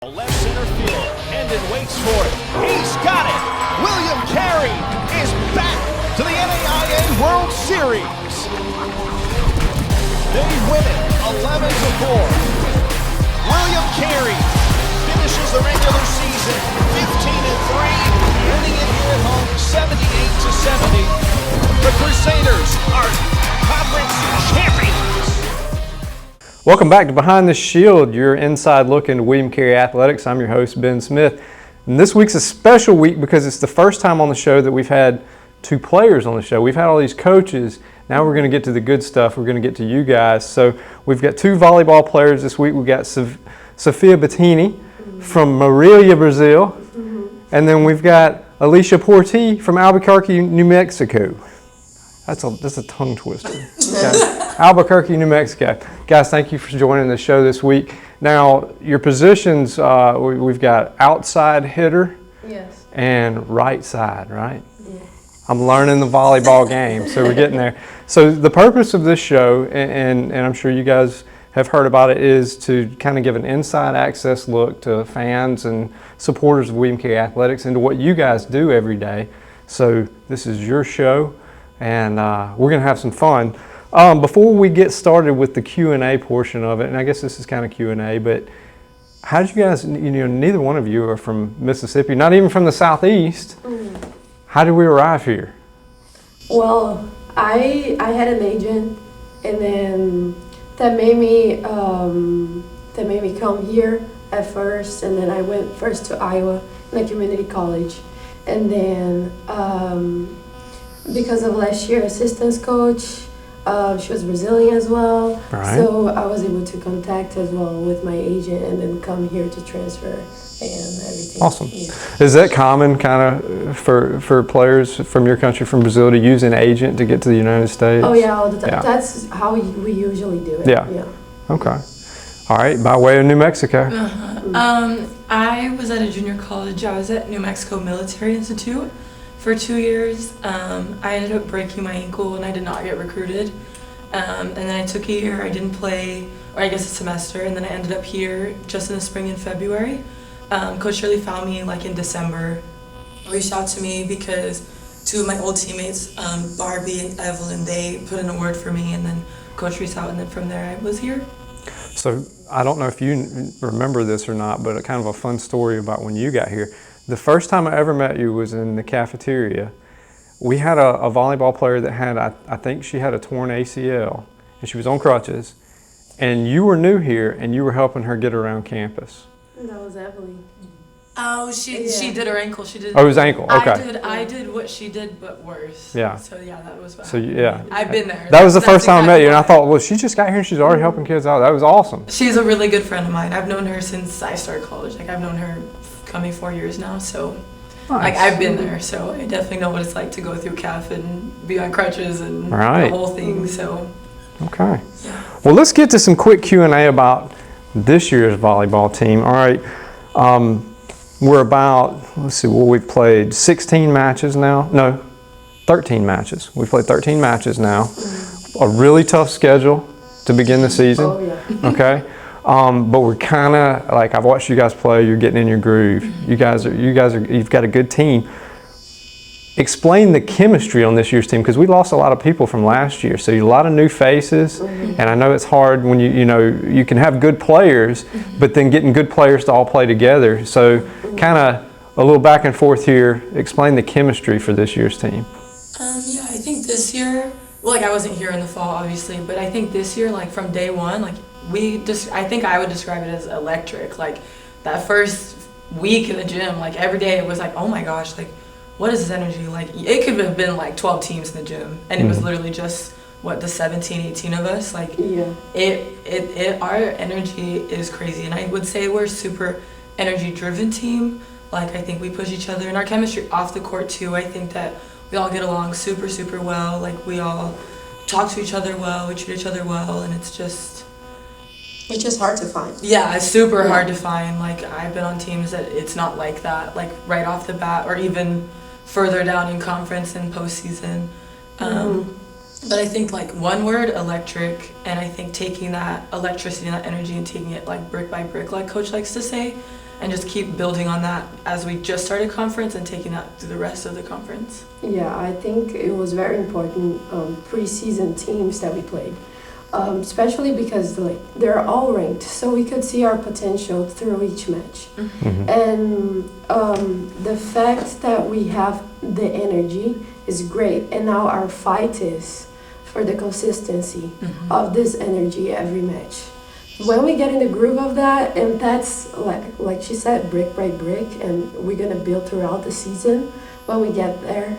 Left center field, Hendon waits for it. He's got it! William Carey is back to the NAIA World Series. They win it 11-4. William Carey finishes the regular season 15-3, winning it here at home 78-70. The Crusaders are conference champions. Welcome back to Behind the Shield, your inside look into William Carey Athletics. I'm your host, Ben Smith. And this week's a special week because it's the first time on the show that we've had two players on the show. We've had all these coaches. Now we're going to get to the good stuff. We're going to get to you guys. So we've got two volleyball players this week. We've got Sofia Bettini from Morelia, Brazil. And then we've got Alyssa Portee from Albuquerque, New Mexico. That's a tongue twister. Okay. Albuquerque, New Mexico. Guys, thank you for joining the show this week. Now, your positions, we've got outside hitter and right side, right? Yeah. I'm learning the volleyball game, so we're getting there. So the purpose of this show, and I'm sure you guys have heard about it, is to kind of give an inside access look to fans and supporters of William Carey Athletics into what you guys do every day. So this is your show, and we're going to have some fun. Before we get started with the Q&A portion of it, and I guess this is kind of Q&A, but how did you guys, neither one of you are from Mississippi, not even from the Southeast. How did we arrive here? Well, I had an agent, and then that made me come here at first, and then I went first to Iowa in a community college, and then because of last year's assistance coach, she was Brazilian as well, so I was able to contact as well with my agent and then come here to transfer and everything. Awesome. Yeah. Is that common kind of for players from your country, from Brazil, to use an agent to get to the United States? Oh yeah, all the time. Yeah. That's how we usually do it. Yeah. Okay. All right, by way of New Mexico. I was at a junior college. I was at New Mexico Military Institute for 2 years. I ended up breaking my ankle and I did not get recruited. And then I took a year, I didn't play, or I guess a semester, and then I ended up here just in the spring and February. Coach Shirley found me like in December, reached out to me because two of my old teammates, Barbie and Evelyn, they put in a word for me, and then Coach reached out, and then from there I was here. So I don't know if you remember this or not, but kind of a fun story about when you got here. The first time I ever met you was in the cafeteria. We had a volleyball player that had, I think she had a torn ACL, and she was on crutches, and you were new here, and you were helping her get around campus. That was Evelyn. Oh, she did her ankle. She did. Oh, it was ankle. Okay. I did what she did, but worse. Yeah. So yeah, that was bad. So yeah. I've been there. That was the first time I met you, and I thought, well, she just got here and she's already helping kids out. That was awesome. She's a really good friend of mine. I've known her since I started college. Like I've known her coming 4 years now. So Nice. like I've been there. So I definitely know what it's like to go through CAF and be on crutches and Right. the whole thing. So. Okay. Well, let's get to some quick Q&A about this year's volleyball team. All right. We're about, let's see, well, we've played 16 matches now. No, 13 matches. We've played 13 matches now. A really tough schedule to begin the season. Oh yeah. Okay. But we're kind of, like, I've watched you guys play, you're getting in your groove. You've got a good team. Explain the chemistry on this year's team, because we lost a lot of people from last year. So a lot of new faces, and I know it's hard when you can have good players, but then getting good players to all play together. So kind of a little back and forth here. Explain the chemistry for this year's team. Yeah, I think this year, well, like I wasn't here in the fall, obviously, but I think this year, like from day one, like I think I would describe it as electric. Like that first week in the gym, like every day it was like, oh my gosh, like what is this energy? Like it could have been like 12 teams in the gym, and it was literally just the 17, 18 of us. Like our energy is crazy, and I would say we're a super energy driven team. Like I think we push each other, and our chemistry off the court too. I think that we all get along super, super well. Like we all talk to each other well, we treat each other well, and it's just hard to find. Yeah, it's super hard to find. Like I've been on teams that it's not like that, like right off the bat, or even further down in conference and postseason. But I think like one word, electric, and I think taking that electricity and that energy and taking it like brick by brick, like Coach likes to say, and just keep building on that as we just started conference and taking that to the rest of the conference. Yeah, I think it was very important preseason teams that we played, especially because they're all ranked, so we could see our potential through each match. Mm-hmm. And the fact that we have the energy is great, and now our fight is for the consistency of this energy every match. When we get in the groove of that, and that's like she said, brick by brick, and we're gonna build throughout the season. When we get there.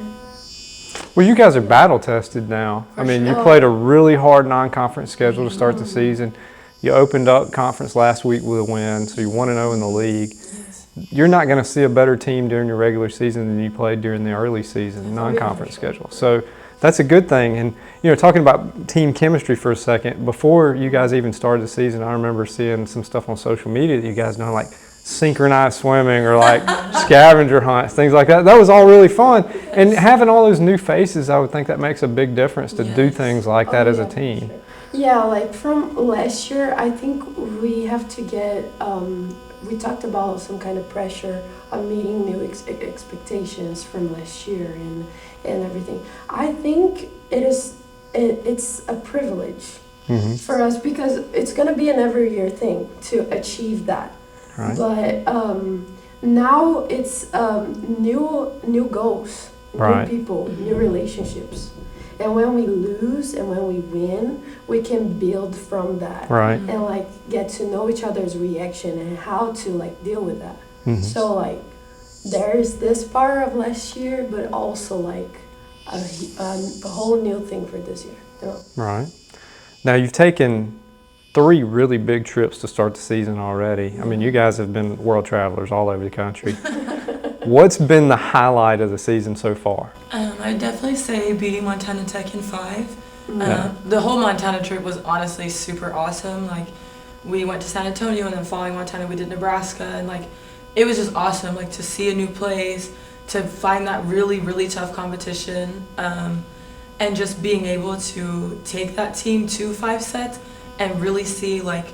Well, you guys are battle tested now. I mean, you played a really hard non-conference schedule to start the season. You opened up conference last week with a win, so you're 1-0 in the league. Yes. You're not going to see a better team during your regular season than you played during the early season non-conference schedule. So that's a good thing. And, you know, talking about team chemistry for a second, before you guys even started the season, I remember seeing some stuff on social media that you guys know, like synchronized swimming or like scavenger hunts, things like that. That was all really fun. And having all those new faces, I would think that makes a big difference to do things like that as a team. Yeah, like from last year, I think we have to get, we talked about some kind of pressure on meeting new expectations from last year and everything. I think it's a privilege for us because it's going to be an every year thing to achieve that. Right. But now it's new goals, new people, new relationships. And when we lose and when we win, we can build from that. Right. And like get to know each other's reaction and how to like deal with that. So like there's this part of last year, but also like a whole new thing for this year. You know? Right. Now you've taken 3 really big trips to start the season already. I mean, you guys have been world travelers all over the country. What's been the highlight of the season so far? I'd definitely say beating Montana Tech in 5. The whole Montana trip was honestly super awesome. Like, we went to San Antonio, and then following Montana, we did Nebraska, and like, it was just awesome. Like, to see a new place, to find that really, really tough competition, and just being able to take that team to 5 sets and really see like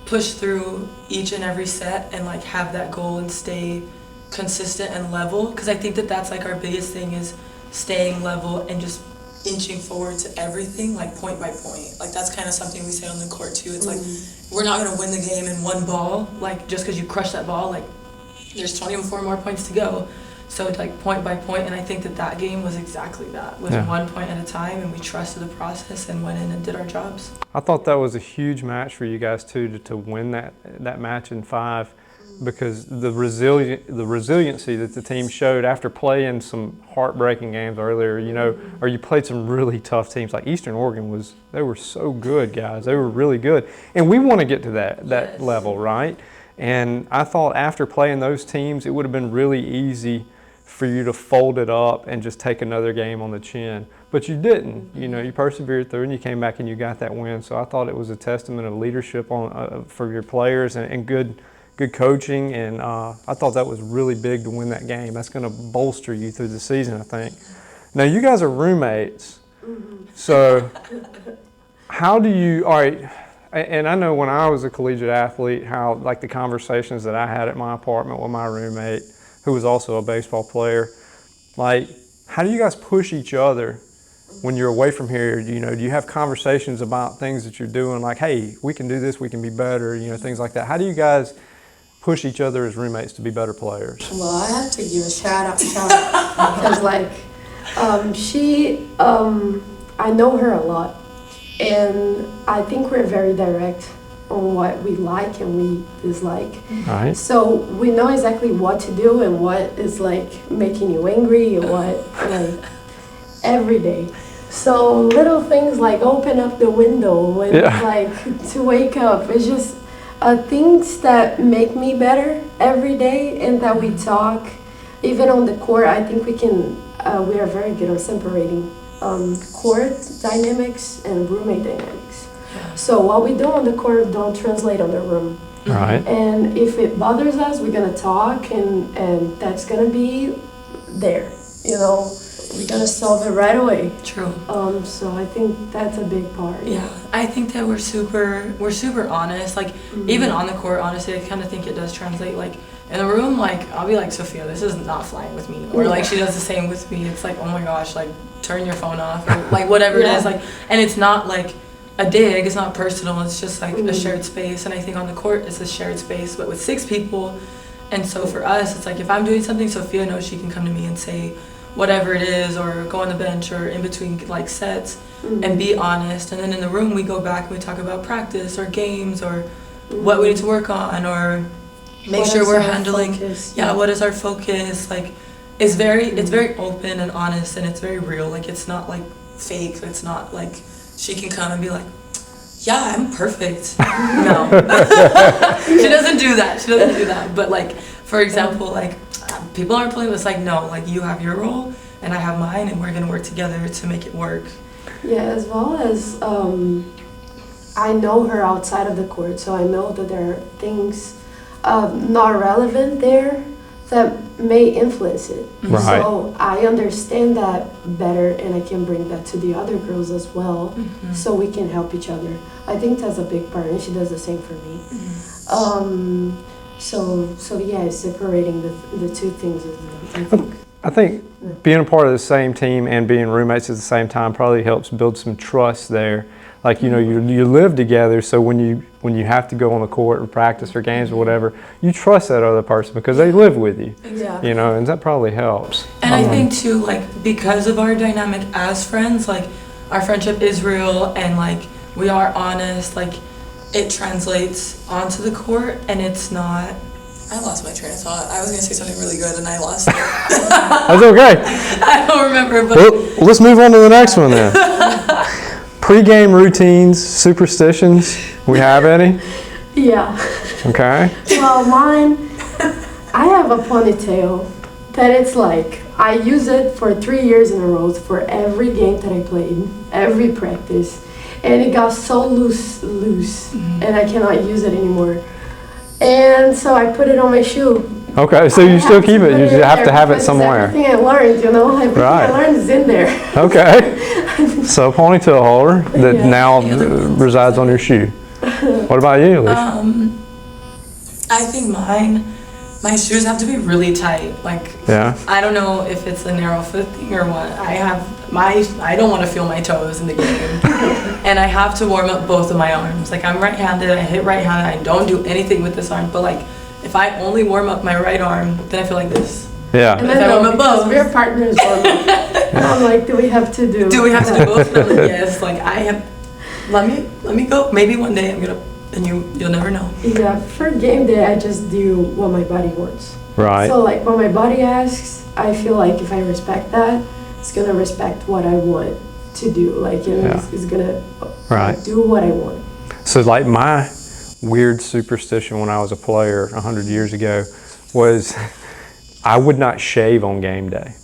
push through each and every set and like have that goal and stay consistent and level, because I think that that's like our biggest thing is staying level and just inching forward to everything, like point by point. Like that's kind of something we say on the court too. It's like we're not going to win the game in one ball, like just because you crush that ball, like there's 24 more points to go. So it's like point by point, and I think that that game was exactly that, was 1 point at a time, and we trusted the process and went in and did our jobs. I thought that was a huge match for you guys too, to win that match in 5, because the resiliency that the team showed after playing some heartbreaking games earlier, you know, or you played some really tough teams like Eastern Oregon they were so good, guys. They were really good, and we want to get to that level, right? And I thought after playing those teams, it would have been really easy for you to fold it up and just take another game on the chin. But you didn't. You know, you persevered through and you came back and you got that win. So I thought it was a testament of leadership for your players and good coaching. And I thought that was really big to win that game. That's going to bolster you through the season, I think. Now, you guys are roommates. So how do you, all right, and I know when I was a collegiate athlete, how like the conversations that I had at my apartment with my roommate, who was also a baseball player, like how do you guys push each other when you're away from here? You know, do you have conversations about things that you're doing, like, hey, we can do this, we can be better, you know, things like that? How do you guys push each other as roommates to be better players? Well, I have to give a shout out because like I know her a lot, and I think we're very direct on what we like and we dislike. Right. So we know exactly what to do and what is like making you angry and what like every day. So little things like open up the window and like to wake up. It's just things that make me better every day, and that we talk. Even on the court, I think we are very good on separating court dynamics and roommate dynamics. So what we do on the court don't translate on the room. Right. And if it bothers us, we're gonna talk, and that's gonna be there, you know. we're gonna solve it right away. True. So I think that's a big part. Yeah, I think that we're super honest. Like even on the court, honestly, I kind of think it does translate. Like in the room, like I'll be like, Sofia, this is not flying with me, or like she does the same with me. It's like, oh my gosh, like turn your phone off, or like whatever it is. Like, and it's not like a dig. It's not personal. It's just like a shared space. And I think on the court, it's a shared space, but with 6 people. And so for us, it's like if I'm doing something, Sofia knows she can come to me and say whatever it is, or go on the bench or in between like sets and be honest. And then in the room, we go back and we talk about practice or games or what we need to work on, or make sure we're handling. What is our focus? Like it's very open and honest, and it's very real. Like it's not like fake. It's not like she can come and be like, yeah, I'm perfect. No. She doesn't do that. But like, for example, like people aren't playing with, like, no, like you have your role and I have mine, and we're gonna work together to make it work. Yeah, as well as I know her outside of the court, so I know that there are things not relevant there that may influence it. Right. So I understand that better, and I can bring that to the other girls as well, so we can help each other. I think that's a big part, and she does the same for me. So yeah, separating the two things is, I think being a part of the same team and being roommates at the same time probably helps build some trust there. Like, you know, you live together, so when you have to go on the court or practice or games or whatever, you trust that other person because they live with you. Yeah. You know, and that probably helps. And I think too, like, because of our dynamic as friends, like our friendship is real, and like we are honest, like it translates onto the court, and it's not. I lost my train of thought. I was gonna say something really good and I lost it. That's okay. I don't remember, but well, let's move on to the next one then. Pre-game routines, superstitions. We have any? Yeah. Okay. Well, mine, I have a ponytail that it's like, I use it for 3 years in a row for every game that I played, every practice. And it got so loose, and I cannot use it anymore. And so I put it on my shoe. Okay, so you still keep it. You just have to have it somewhere. Everything I learned, everything I learned is in there. Okay. So ponytail holder that now resides on your shoe. What about you, Alyssa? I think my shoes have to be really tight. Like, I don't know if it's a narrow foot thing or what. I don't want to feel my toes in the game. And I have to warm up both of my arms. Like, I'm right-handed, I hit right-handed, I don't do anything with this arm, but like, if I only warm up my right arm, then I feel like this. Yeah. And then because we're partners warm up. And I'm like, do we have to do both? And I'm like, yes, like I have, let me go. Maybe one day I'm gonna, and you'll never know. Yeah, for game day, I just do what my body wants. Right. So like when my body asks, I feel like if I respect that, it's gonna respect what I want to do. Like, it's gonna do what I want. So like my weird superstition when I was a player 100 years ago was I would not shave on game day.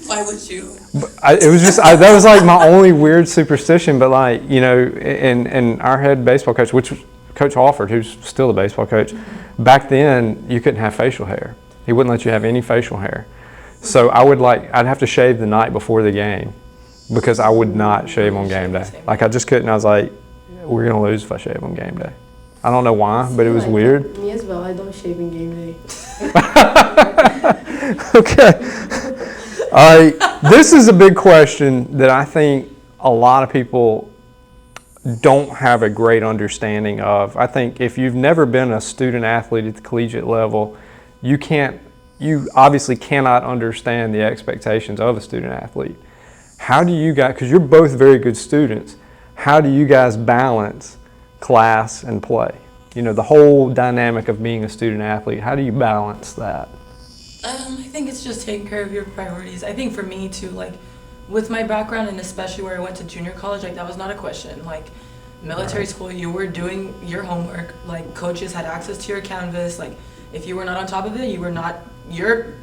Why would you? It was just, that was like my only weird superstition, but like, you know, and our head baseball coach, which was Coach Alford, who's still a baseball coach, back then you couldn't have facial hair. He wouldn't let you have any facial hair. So I'd have to shave the night before the game because I would not shave on game day. Like I just couldn't. I was like, we're gonna lose if I shave on game day. I don't know why, but it was weird. Me as well. I don't shave in game day. Okay. This is a big question that I think a lot of people don't have a great understanding of. I think if you've never been a student athlete at the collegiate level, you obviously cannot understand the expectations of a student athlete. How do you guys, because you're both very good students, how do you guys balance class and play? You know, the whole dynamic of being a student athlete, how do you balance that? I think it's just taking care of your priorities. I think for me too, like with my background and especially where I went to junior college, like that was not a question. Like military school, you were doing your homework, like coaches had access to your canvas. Like if you were not on top of it, you were not, your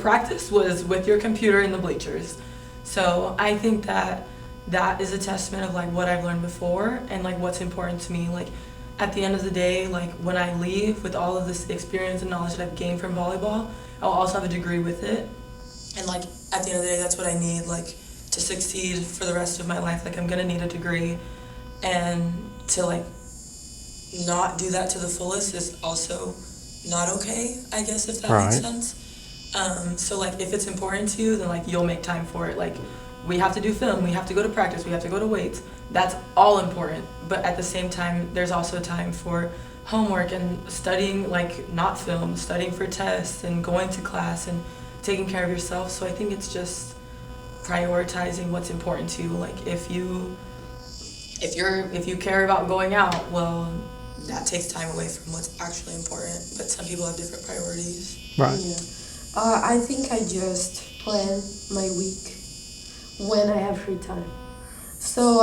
practice was with your computer in the bleachers. So I think that is a testament of like what I've learned before and like what's important to me. Like at the end of the day, like when I leave with all of this experience and knowledge that I've gained from volleyball, I'll also have a degree with it. And like at the end of the day, that's what I need, like to succeed for the rest of my life. Like I'm gonna need a degree, and to like not do that to the fullest is also not okay, I guess, if that makes sense. So like if it's important to you, then like you'll make time for it. Like we have to do film, we have to go to practice, we have to go to weights. That's all important. But at the same time, there's also time for homework and studying, like not film, studying for tests and going to class and taking care of yourself. So I think it's just prioritizing what's important to you. Like if you care about going out, well, that takes time away from what's actually important. But some people have different priorities. Right. Yeah. I think I just plan my week when I have free time. So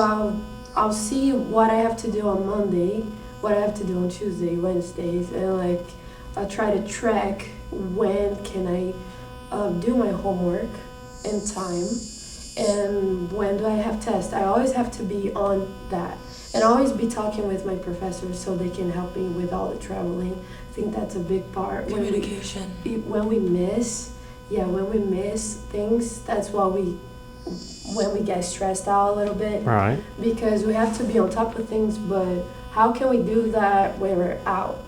I'll see what I have to do on Monday, what I have to do on Tuesday, Wednesdays, and like I'll try to track when can I do my homework in time, and when do I have tests. I always have to be on that, and always be talking with my professors so they can help me with all the traveling. I think that's a big part. Communication. When we miss things, that's when we get stressed out a little bit. Right. Because we have to be on top of things, but how can we do that when we're out?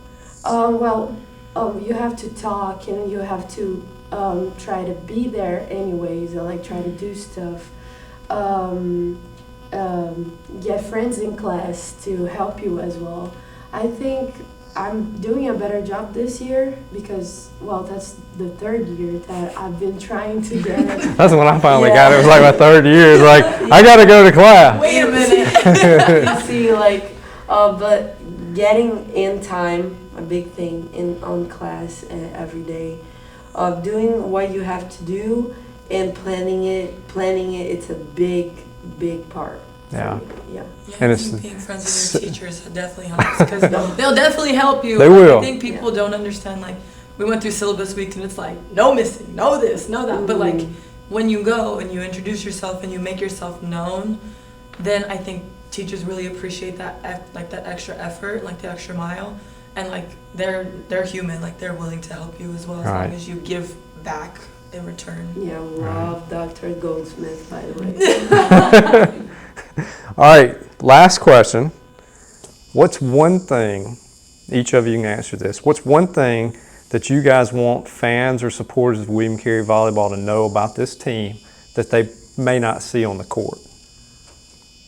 You have to talk, and you have to try to be there anyways, and like try to do stuff. Get friends in class to help you as well. I think I'm doing a better job this year because, well, that's the third year that I've been trying to get. That's when I finally got it. It was like my third year. It's like, I got to go to class. Wait a minute. You see, like, but getting in time, a big thing on class every day. Doing what you have to do and planning it, it's a big part. Yeah. Yeah, And I it's think being friends with your teachers definitely helps, because they'll definitely help you. They will. I think people don't understand, like, we went through syllabus week and it's like, no missing, no this, no that. But like, when you go and you introduce yourself and you make yourself known, then I think teachers really appreciate that, like that extra effort, like the extra mile. And like, they're human, like they're willing to help you as well, as long as you give back in return. Yeah, love Dr. Goldsmith, by the way. All right, last question. What's one thing, each of you can answer this, what's one thing that you guys want fans or supporters of William Carey Volleyball to know about this team that they may not see on the court?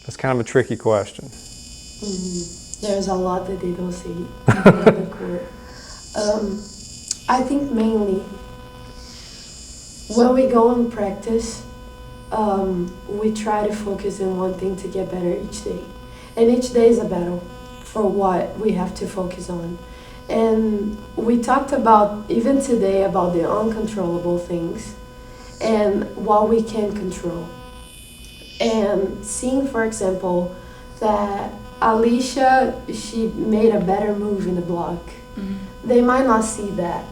That's kind of a tricky question. There's a lot that they don't see on the court. I think mainly when we go and practice, we try to focus on one thing to get better each day. And each day is a battle for what we have to focus on. And we talked about, even today, about the uncontrollable things and what we can control. And seeing, for example, that Alyssa, she made a better move in the block. They might not see that.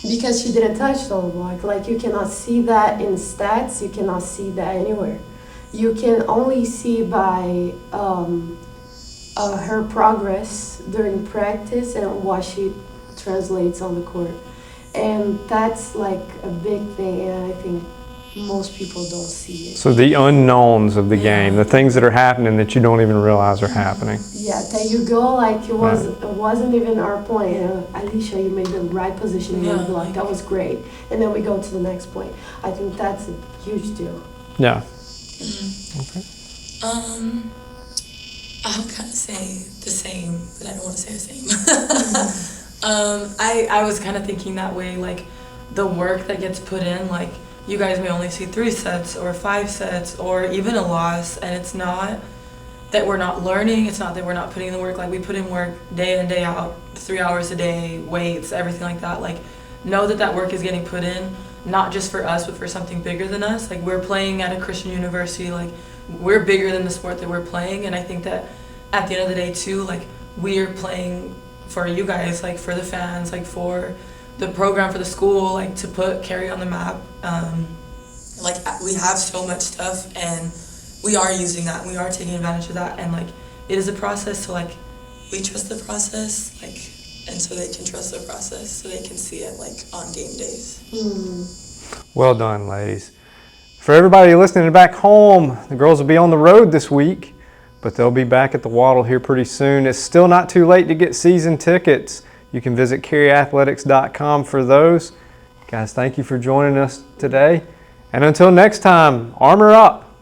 Because she didn't touch the block. Like, you cannot see that in stats, you cannot see that anywhere. You can only see by her progress during practice and what she translates on the court. And that's like a big thing, and I think most people don't see it. So the unknowns of the game, the things that are happening that you don't even realize are happening. Yeah, that you go like it wasn't even our point. Alyssa, you made the right position in the block. That was great. And then we go to the next point. I think that's a huge deal. Yeah. Okay. I'll kind of say the same, but I don't want to say the same. I was kind of thinking that way, like the work that gets put in, like you guys may only see 3 sets or 5 sets or even a loss, and it's not that we're not learning, it's not that we're not putting in the work. Like, we put in work day in, day out, 3 hours a day, weights, everything like that. Like, know that work is getting put in, not just for us, but for something bigger than us. Like, we're playing at a Christian university, like, we're bigger than the sport that we're playing. And I think that at the end of the day too, like, we're playing for you guys, like for the fans, like for the program, for the school, like to put Carey on the map. Like, we have so much stuff and we are using that, we are taking advantage of that, and like it is a process, so like we trust the process, like, and so they can trust the process, so they can see it like on game days. Well done, ladies. For everybody listening back home, the girls will be on the road this week, but they'll be back at the Waddle here pretty soon. It's still not too late to get season tickets. You can visit CareyAthletics.com for those. Guys, thank you for joining us today. And until next time, armor up.